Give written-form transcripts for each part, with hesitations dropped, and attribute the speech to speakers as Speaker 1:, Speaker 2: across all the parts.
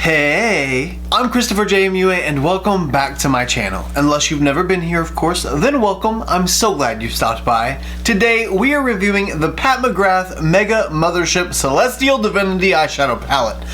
Speaker 1: Hey, I'm ChristopherJMUA and welcome back to my channel. Unless you've never been here, of course, then welcome. I'm so glad you stopped by. Today we are reviewing the PatMcGrath Mega Mothership Celestial Divinity Eyeshadow Palette.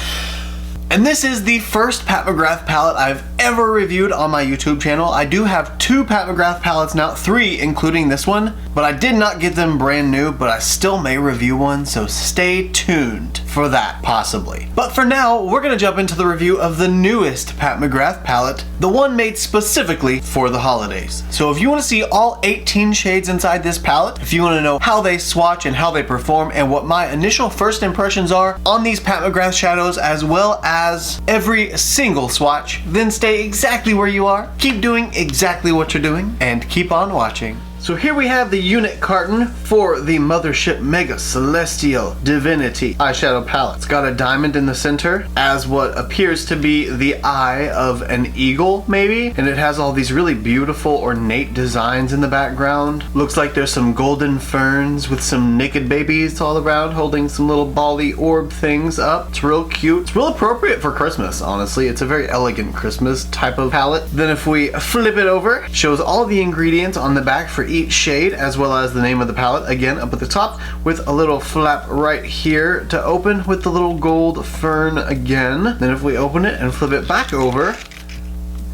Speaker 1: And this is the first PatMcGrath palette I've ever reviewed on my YouTube channel. I do have 2 PatMcGrath palettes now, 3 including this one, but I did not get them brand new, but I still may review one, so stay tuned for that, possibly. But for now, we're gonna jump into the review of the newest PatMcGrath palette, the one made specifically for the holidays. So if you wanna see all 18 shades inside this palette, if you wanna know how they swatch and how they perform and what my initial first impressions are on these PatMcGrath shadows, as well as every single swatch, then stay exactly where you are, keep doing exactly what you're doing, and keep on watching. So here we have the unit carton for the Mothership Mega Celestial Divinity Eyeshadow Palette. It's got a diamond in the center as what appears to be the eye of an eagle, maybe, and it has all these really beautiful ornate designs in the background. Looks like there's some golden ferns with some naked babies all around holding some little bally orb things up. It's real cute. It's real appropriate for Christmas, honestly. It's a very elegant Christmas type of palette. Then if we flip it over, it shows all the ingredients on the back for each shade, as well as the name of the palette, again up at the top, with a little flap right here to open with the little gold fern again. Then if we open it and flip it back over,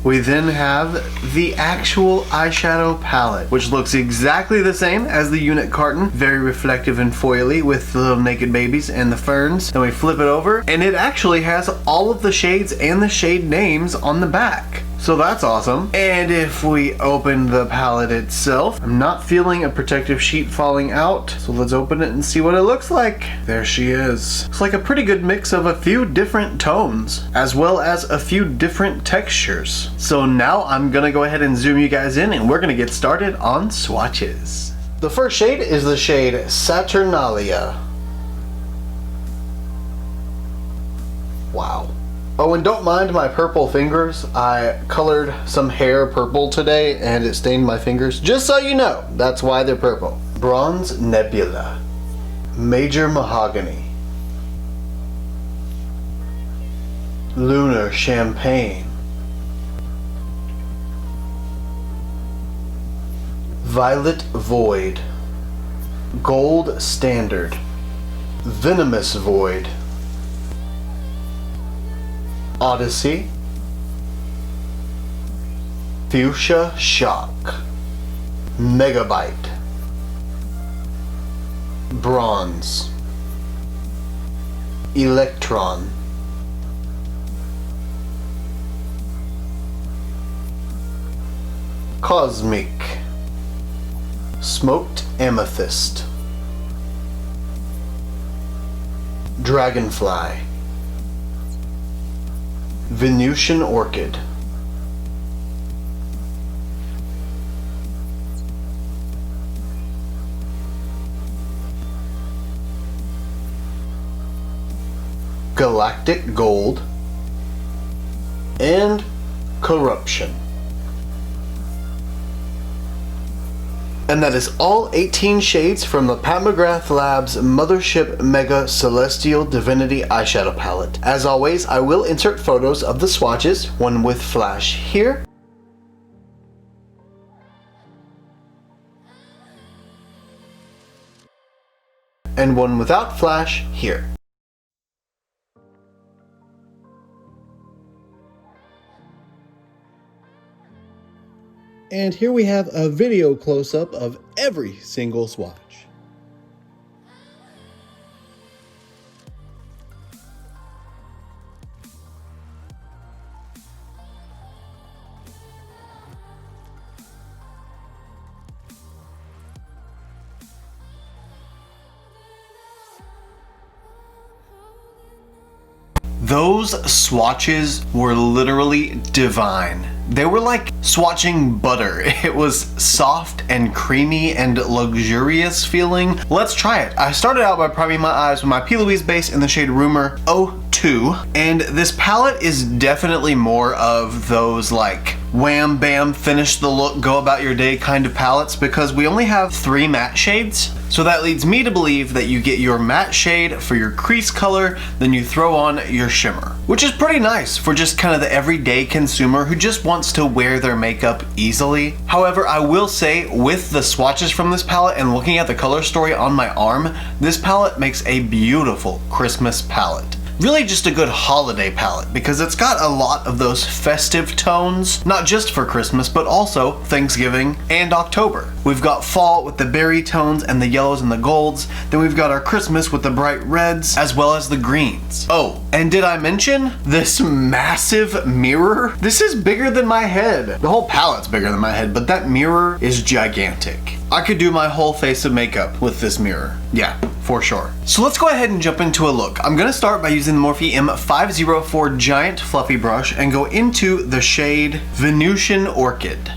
Speaker 1: we then have the actual eyeshadow palette, which looks exactly the same as the unit carton, very reflective and foily with the little naked babies and the ferns. Then we flip it over and it actually has all of the shades and the shade names on the back. So that's awesome. And if we open the palette itself, I'm not feeling a protective sheet falling out. So let's open it and see what it looks like. There she is. It's like a pretty good mix of a few different tones, as well as a few different textures. So now I'm gonna go ahead and zoom you guys in and we're gonna get started on swatches. The first shade is the shade Saturnalia. Wow. Oh, and don't mind my purple fingers. I colored some hair purple today and it stained my fingers. Just so you know, that's why they're purple. Bronze Nebula. Major Mahogany. Lunar Champagne. Violet Void. Gold Standard. Venomous Void. Odyssey. Fuchsia Shock. Megabyte. Bronze. Electron. Cosmic. Smoked Amethyst. Dragonfly. Venusian Orchid. Galactic Gold. And Corruption. And that is all 18 shades from the PatMcGrath Labs Mothership Mega Celestial Divinity Eyeshadow Palette. As always, I will insert photos of the swatches, one with flash here, and one without flash here. And here we have a video close-up of every single swatch. Those swatches were literally divine. They were like swatching butter. It was soft and creamy and luxurious feeling. Let's try it. I started out by priming my eyes with my P. Louise base in the shade Rumor 02, and this palette is definitely more of those like wham bam, finish the look, go about your day kind of palettes, because we only have 3 matte shades. So that leads me to believe that you get your matte shade for your crease color, then you throw on your shimmer, which is pretty nice for just kind of the everyday consumer who just wants to wear their makeup easily. However, I will say with the swatches from this palette and looking at the color story on my arm, this palette makes a beautiful Christmas palette. Really just a good holiday palette because it's got a lot of those festive tones, not just for Christmas, but also Thanksgiving and October. We've got fall with the berry tones and the yellows and the golds. Then we've got our Christmas with the bright reds as well as the greens. Oh, and did I mention this massive mirror? This is bigger than my head. The whole palette's bigger than my head, but that mirror is gigantic. I could do my whole face of makeup with this mirror. Yeah, for sure. So let's go ahead and jump into a look. I'm gonna start by using the Morphe M504 Giant Fluffy Brush and go into the shade Venusian Orchid.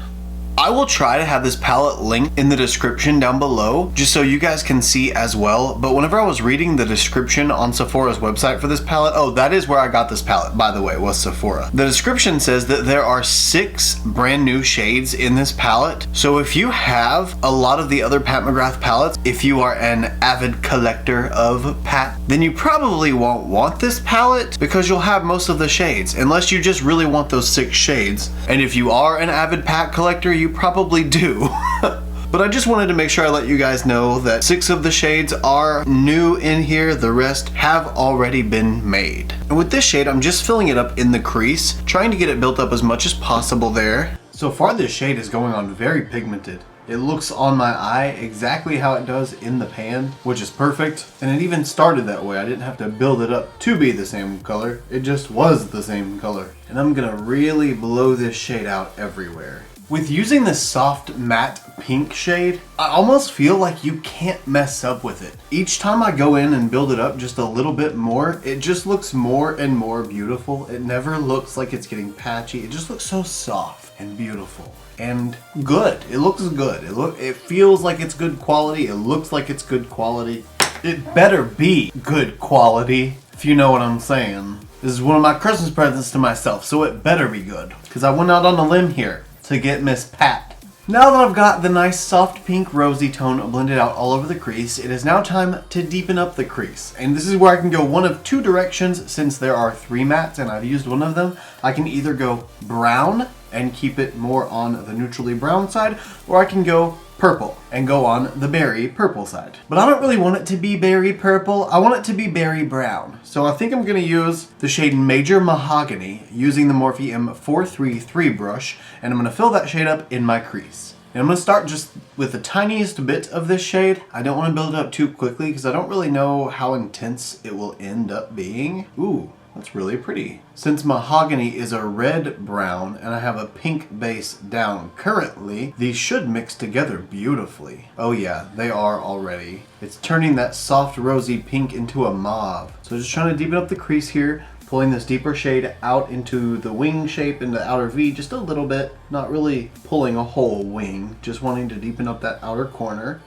Speaker 1: I will try to have this palette linked in the description down below just so you guys can see as well, but whenever I was reading the description on Sephora's website for this palette, oh, that is where I got this palette, by the way, was Sephora. The description says that there are 6 brand new shades in this palette, so if you have a lot of the other Pat McGrath palettes, if you are an avid collector of Pat, then you probably won't want this palette because you'll have most of the shades, unless you just really want those 6 shades. And if you are an avid Pat collector, you probably do. But I just wanted to make sure I let you guys know that 6 of the shades are new in here, the rest have already been made. And with this shade, I'm just filling it up in the crease, trying to get it built up as much as possible there. So far this shade is going on very pigmented. It looks on my eye exactly how it does in the pan, which is perfect. And it even started that way. I didn't have to build it up to be the same color. It just was the same color. And I'm gonna really blow this shade out everywhere. With using this soft matte pink shade, I almost feel like you can't mess up with it. Each time I go in and build it up just a little bit more, it just looks more and more beautiful. It never looks like it's getting patchy. It just looks so soft and beautiful and good. It looks good. It feels like it's good quality. It looks like it's good quality. It better be good quality, if you know what I'm saying. This is one of my Christmas presents to myself, so it better be good, because I went out on a limb here to get Miss Pat. Now that I've got the nice soft pink rosy tone blended out all over the crease, it is now time to deepen up the crease. And this is where I can go one of 2 directions since there are 3 mattes and I've used one of them. I can either go brown and keep it more on the neutrally brown side, or I can go purple and go on the berry purple side. But I don't really want it to be berry purple, I want it to be berry brown. So I think I'm gonna use the shade Major Mahogany using the Morphe M433 brush, and I'm gonna fill that shade up in my crease. And I'm gonna start just with the tiniest bit of this shade. I don't wanna build it up too quickly because I don't really know how intense it will end up being. Ooh. That's really pretty. Since mahogany is a red brown and I have a pink base down currently, these should mix together beautifully. Oh yeah, they are already. It's turning that soft rosy pink into a mauve. So just trying to deepen up the crease here, pulling this deeper shade out into the wing shape in the outer V just a little bit. Not really pulling a whole wing, just wanting to deepen up that outer corner.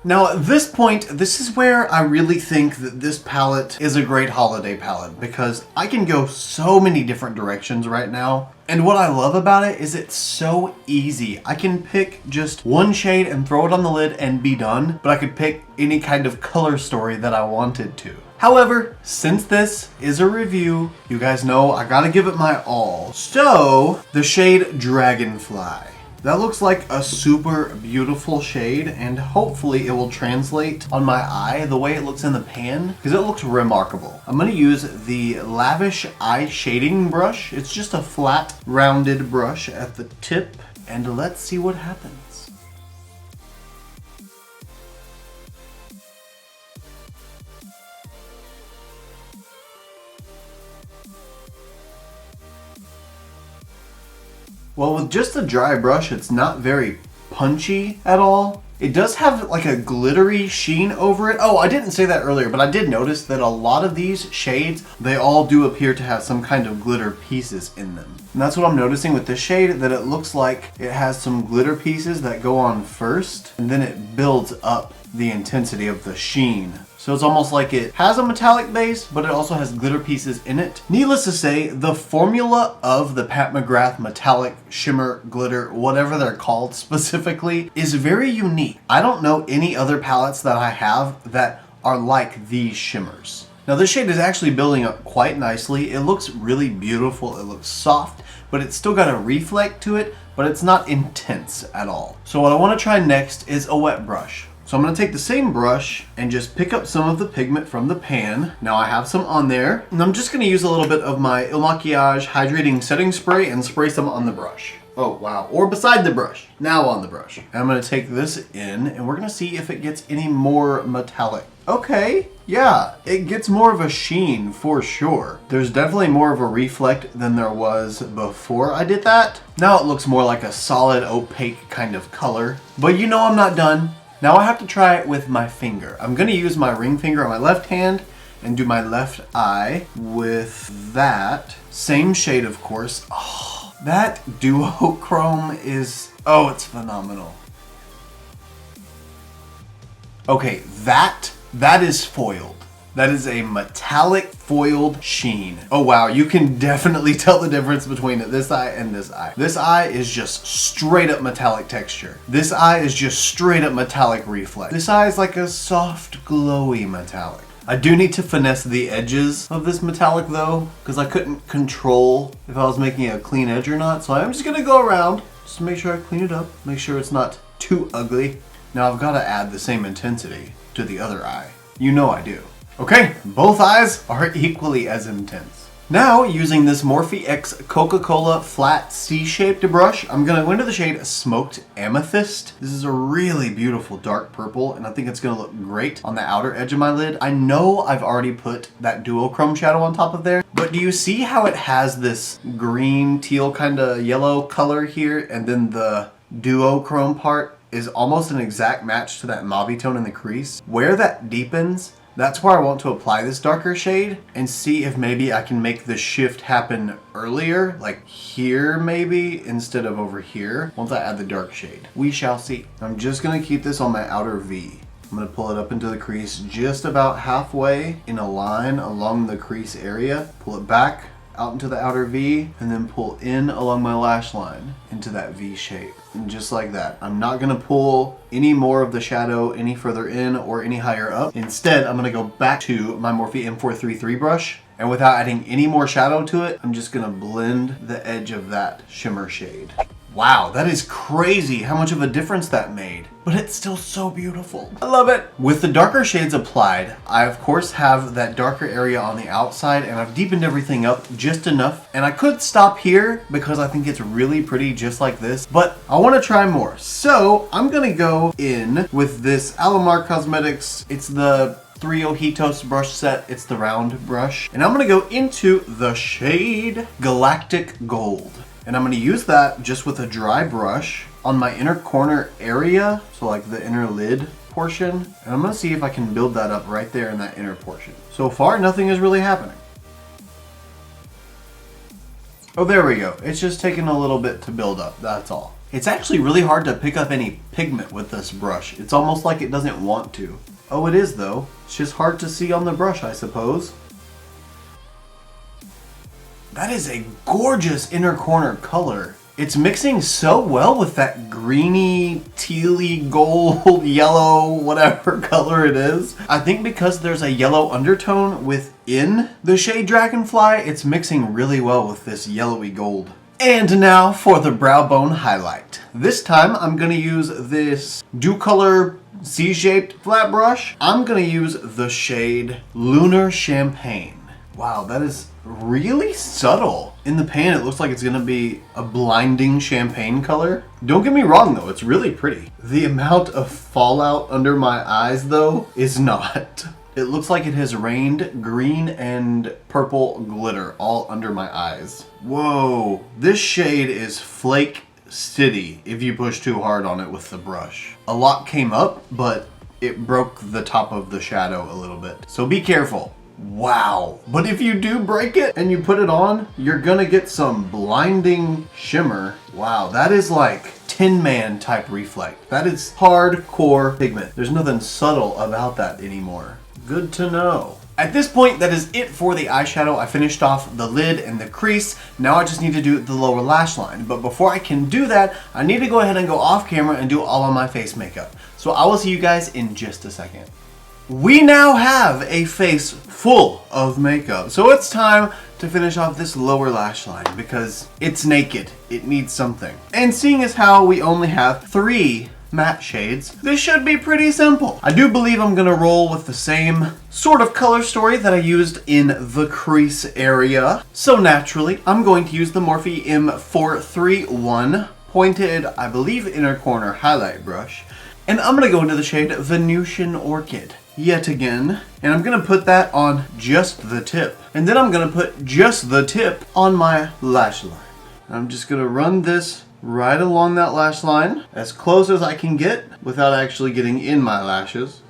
Speaker 1: Now at this point, this is where I really think that this palette is a great holiday palette because I can go so many different directions right now. And what I love about it is it's so easy. I can pick just one shade and throw it on the lid and be done, but I could pick any kind of color story that I wanted to. However, since this is a review, you guys know I gotta give it my all. So, the shade Dragonfly. That looks like a super beautiful shade, and hopefully it will translate on my eye the way it looks in the pan, because it looks remarkable. I'm going to use the Lavish Eye Shading Brush. It's just a flat, rounded brush at the tip, and let's see what happens. Well, with just a dry brush, it's not very punchy at all. It does have like a glittery sheen over it. Oh, I didn't say that earlier, but I did notice that a lot of these shades, they all do appear to have some kind of glitter pieces in them. And that's what I'm noticing with this shade, that it looks like it has some glitter pieces that go on first, and then it builds up the intensity of the sheen. So it's almost like it has a metallic base, but it also has glitter pieces in it. Needless to say, the formula of the Pat McGrath metallic shimmer glitter, whatever they're called specifically, is very unique. I don't know any other palettes that I have that are like these shimmers. Now this shade is actually building up quite nicely. It looks really beautiful. It looks soft, but it's still got a reflect to it, but it's not intense at all. So what I want to try next is a wet brush. So I'm going to take the same brush and just pick up some of the pigment from the pan. Now I have some on there, and I'm just going to use a little bit of my Il Makiage Hydrating Setting Spray and spray some on the brush. Oh wow, or beside the brush, now on the brush. And I'm going to take this in and we're going to see if it gets any more metallic. Okay, yeah, it gets more of a sheen for sure. There's definitely more of a reflect than there was before I did that. Now it looks more like a solid opaque kind of color, but you know I'm not done. Now I have to try it with my finger. I'm going to use my ring finger on my left hand and do my left eye with that. Same shade, of course. Oh, that duochrome is, oh, it's phenomenal. Okay, that is foiled. That is a metallic foiled sheen. Oh wow, you can definitely tell the difference between this eye and this eye. This eye is just straight up metallic texture. This eye is just straight up metallic reflect. This eye is like a soft, glowy metallic. I do need to finesse the edges of this metallic though, because I couldn't control if I was making a clean edge or not. So I'm just gonna go around just to make sure I clean it up, make sure it's not too ugly. Now I've got to add the same intensity to the other eye. You know I do. Okay, both eyes are equally as intense. Now, using this Morphe X Coca-Cola flat C-shaped brush, I'm going to go into the shade Smoked Amethyst. This is a really beautiful dark purple, and I think it's going to look great on the outer edge of my lid. I know I've already put that duochrome shadow on top of there, but do you see how it has this green, teal kind of yellow color here, and then the duochrome part is almost an exact match to that mauve tone in the crease? Where that deepens, that's where I want to apply this darker shade and see if maybe I can make the shift happen earlier, like here maybe, instead of over here, once I add the dark shade. We shall see. I'm just gonna keep this on my outer V. I'm gonna pull it up into the crease just about halfway in a line along the crease area, pull it back out into the outer V, and then pull in along my lash line into that V shape. And just like that. I'm not gonna pull any more of the shadow any further in or any higher up. Instead, I'm gonna go back to my Morphe M433 brush, and without adding any more shadow to it, I'm just gonna blend the edge of that shimmer shade. Wow, that is crazy how much of a difference that made. But it's still so beautiful. I love it. With the darker shades applied, I of course have that darker area on the outside, and I've deepened everything up just enough. And I could stop here because I think it's really pretty just like this, but I want to try more. So I'm gonna go in with this Gerard Cosmetics. It's the 3 Ojitos brush set. It's the round brush. And I'm gonna go into the shade Galactic Gold. And I'm going to use that just with a dry brush on my inner corner area, so like the inner lid portion. And I'm going to see if I can build that up right there in that inner portion. So far, nothing is really happening. Oh, there we go. It's just taking a little bit to build up, that's all. It's actually really hard to pick up any pigment with this brush. It's almost like it doesn't want to. Oh, it is though. It's just hard to see on the brush, I suppose. That is a gorgeous inner corner color. It's mixing so well with that greeny, tealy, gold, yellow, whatever color it is. I think because there's a yellow undertone within the shade Dragonfly, it's mixing really well with this yellowy gold. And now for the brow bone highlight. This time I'm gonna use this Dew Color C-shaped flat brush. I'm gonna use the shade Lunar Champagne. Wow, that is really subtle. In the pan, it looks like it's gonna be a blinding champagne color. Don't get me wrong though, it's really pretty. The amount of fallout under my eyes though is not. It looks like it has rained green and purple glitter all under my eyes. Whoa, this shade is Flake City if you push too hard on it with the brush. A lot came up, but it broke the top of the shadow a little bit. So be careful. Wow, but if you do break it and you put it on, you're gonna get some blinding shimmer. Wow, that is like Tin Man type reflect. That is hardcore pigment. There's nothing subtle about that anymore. Good to know. At this point, that is it for the eyeshadow. I finished off the lid and the crease. Now I just need to do the lower lash line. But before I can do that, I need to go ahead and go off camera and do all of my face makeup. So I will see you guys in just a second. We now have a face full of makeup. So it's time to finish off this lower lash line because it's naked. It needs something. And seeing as how we only have 3 matte shades, this should be pretty simple. I do believe I'm gonna roll with the same sort of color story that I used in the crease area. So naturally, I'm going to use the Morphe M431 pointed, I believe, inner corner highlight brush. And I'm gonna go into the shade Venusian Orchid yet again. And I'm gonna put that on just the tip. And then I'm gonna put just the tip on my lash line. I'm just gonna run this right along that lash line as close as I can get without actually getting in my lashes.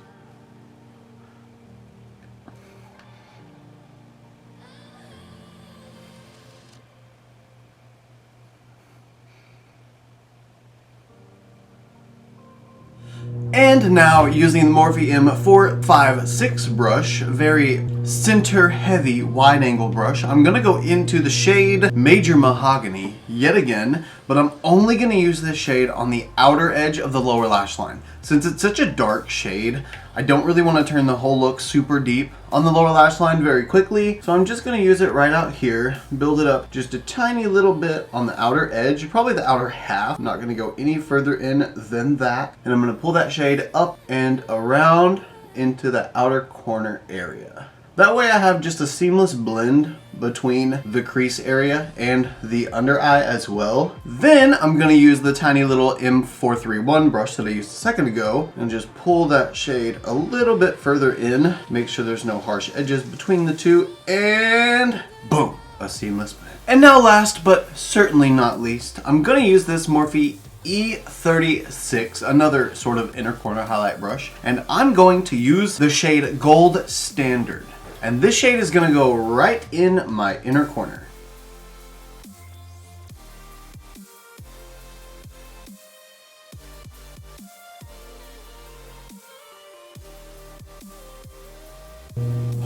Speaker 1: And now using the Morphe M456 brush, very center heavy wide angle brush, I'm gonna go into the shade Major Mahogany yet again, but I'm only gonna use this shade on the outer edge of the lower lash line. Since it's such a dark shade, I don't really want to turn the whole look super deep on the lower lash line very quickly, so I'm just gonna use it right out here, build it up just a tiny little bit on the outer edge, probably the outer half. I'm not gonna go any further in than that, and I'm gonna pull that shade up and around into the outer corner area. That way I have just a seamless blend between the crease area and the under eye as well. Then I'm gonna use the tiny little M431 brush that I used a second ago and just pull that shade a little bit further in, make sure there's no harsh edges between the two, and boom, a seamless blend. And now last but certainly not least, I'm gonna use this Morphe E36, another sort of inner corner highlight brush, and I'm going to use the shade Gold Standard. And this shade is gonna go right in my inner corner.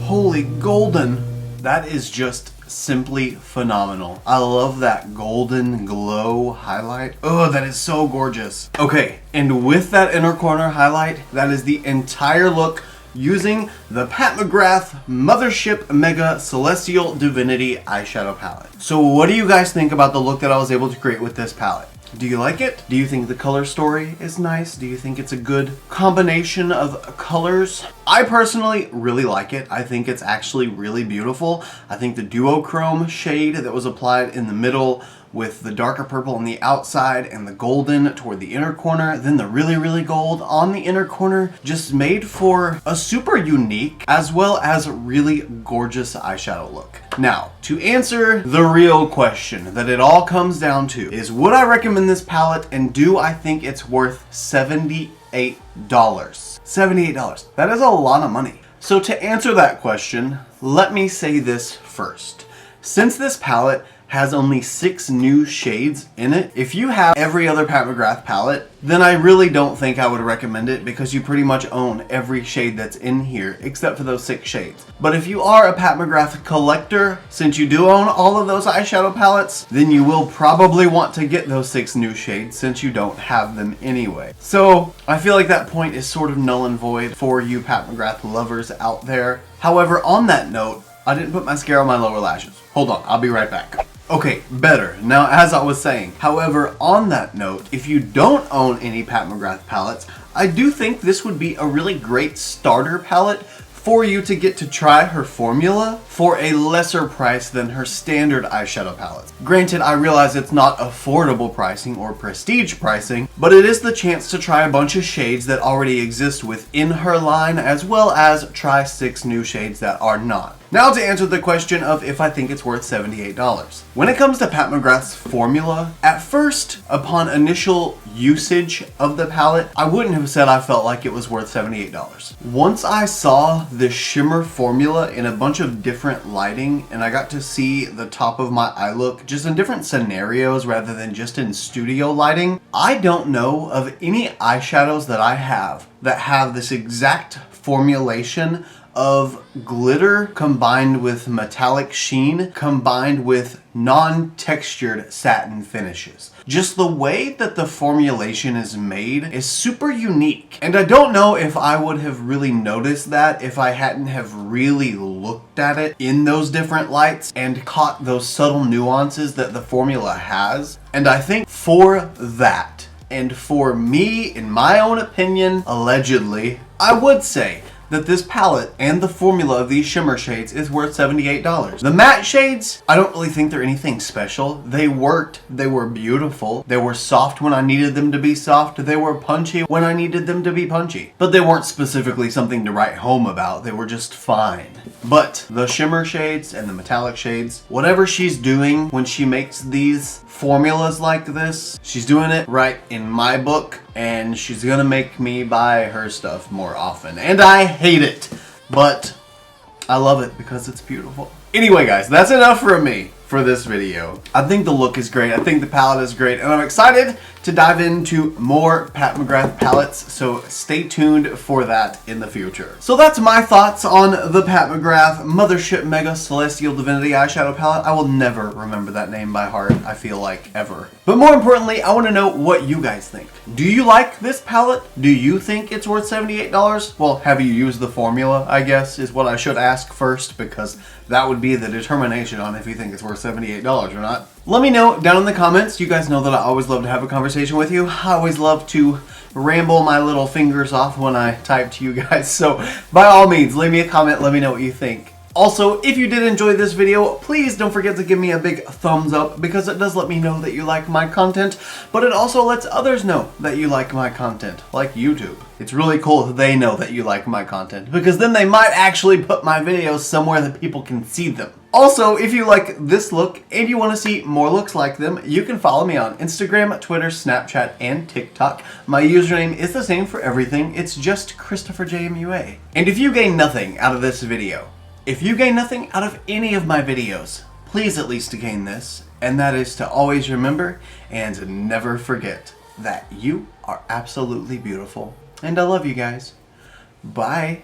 Speaker 1: Holy golden, that is just simply phenomenal. I love that golden glow highlight. Oh, that is so gorgeous. Okay, and with that inner corner highlight, that is the entire look using the PatMcGrath Mthrshp Mega Celestial Divinity Eyeshadow Palette. So what do you guys think about the look that I was able to create with this palette? Do you like it? Do you think the color story is nice? Do you think it's a good combination of colors? I personally really like it. I think it's actually really beautiful. I think the duochrome shade that was applied in the middle with the darker purple on the outside and the golden toward the inner corner, then the really gold on the inner corner, just made for a super unique as well as really gorgeous eyeshadow look. Now, to answer the real question that it all comes down to is, would I recommend this palette and do I think it's worth $78? $78. That is a lot of money. So to answer that question, let me say this first. Since this palette has only 6 new shades in it, if you have every other PatMcGrath palette, then I really don't think I would recommend it because you pretty much own every shade that's in here except for those 6 shades. But if you are a PatMcGrath collector, since you do own all of those eyeshadow palettes, then you will probably want to get those 6 new shades since you don't have them anyway. So I feel like that point is sort of null and void for you PatMcGrath lovers out there. However, on that note, I didn't put mascara on my lower lashes. Hold on, I'll be right back. Okay, better. Now, as I was saying, however, on that note, if you don't own any PatMcGrath palettes, I do think this would be a really great starter palette for you to get to try her formula for a lesser price than her standard eyeshadow palettes. Granted, I realize it's not affordable pricing or prestige pricing, but it is the chance to try a bunch of shades that already exist within her line, as well as try 6 new shades that are not. Now to answer the question of if I think it's worth $78. When it comes to PatMcGrath's formula, at first, upon initial usage of the palette, I wouldn't have said I felt like it was worth $78. Once I saw the shimmer formula in a bunch of different lighting, and I got to see the top of my eye look just in different scenarios rather than just in studio lighting, I don't know of any eyeshadows that I have that have this exact formulation of glitter combined with metallic sheen combined with non-textured satin finishes. Just the way that the formulation is made is super unique. And I don't know if I would have really noticed that if I hadn't have really looked at it in those different lights and caught those subtle nuances that the formula has. And I think for that, and for me, in my own opinion, allegedly, I would say that this palette and the formula of these shimmer shades is worth $78. The matte shades, I don't really think they're anything special. They worked, they were beautiful, they were soft when I needed them to be soft, they were punchy when I needed them to be punchy. But they weren't specifically something to write home about, they were just fine. But the shimmer shades and the metallic shades, whatever she's doing when she makes these formulas like this, she's doing it right in my book, and she's gonna make me buy her stuff more often. And I hate it, but I love it because it's beautiful. Anyway guys, that's enough from me for this video. I think the look is great, I think the palette is great, and I'm excited to dive into more PatMcGrath palettes, so stay tuned for that in the future. So that's my thoughts on the PatMcGrath Mthrshp Mega Celestial Divinity Eyeshadow Palette. I will never remember that name by heart, I feel like, ever. But more importantly, I want to know what you guys think. Do you like this palette? Do you think it's worth $78? Well, have you used the formula, I guess, is what I should ask first, because that would be the determination on if you think it's worth $78 or not. Let me know down in the comments. You guys know that I always love to have a conversation with you. I always love to ramble my little fingers off when I type to you guys. So by all means, leave me a comment. Let me know what you think. Also, if you did enjoy this video, please don't forget to give me a big thumbs up because it does let me know that you like my content, but it also lets others know that you like my content, like YouTube. It's really cool if they know that you like my content because then they might actually put my videos somewhere that people can see them. Also, if you like this look and you want to see more looks like them, you can follow me on Instagram, Twitter, Snapchat, and TikTok. My username is the same for everything. It's just ChristopherJMUA. And if you gain nothing out of this video, if you gain nothing out of any of my videos, please at least gain this, and that is to always remember and never forget that you are absolutely beautiful. And I love you guys. Bye.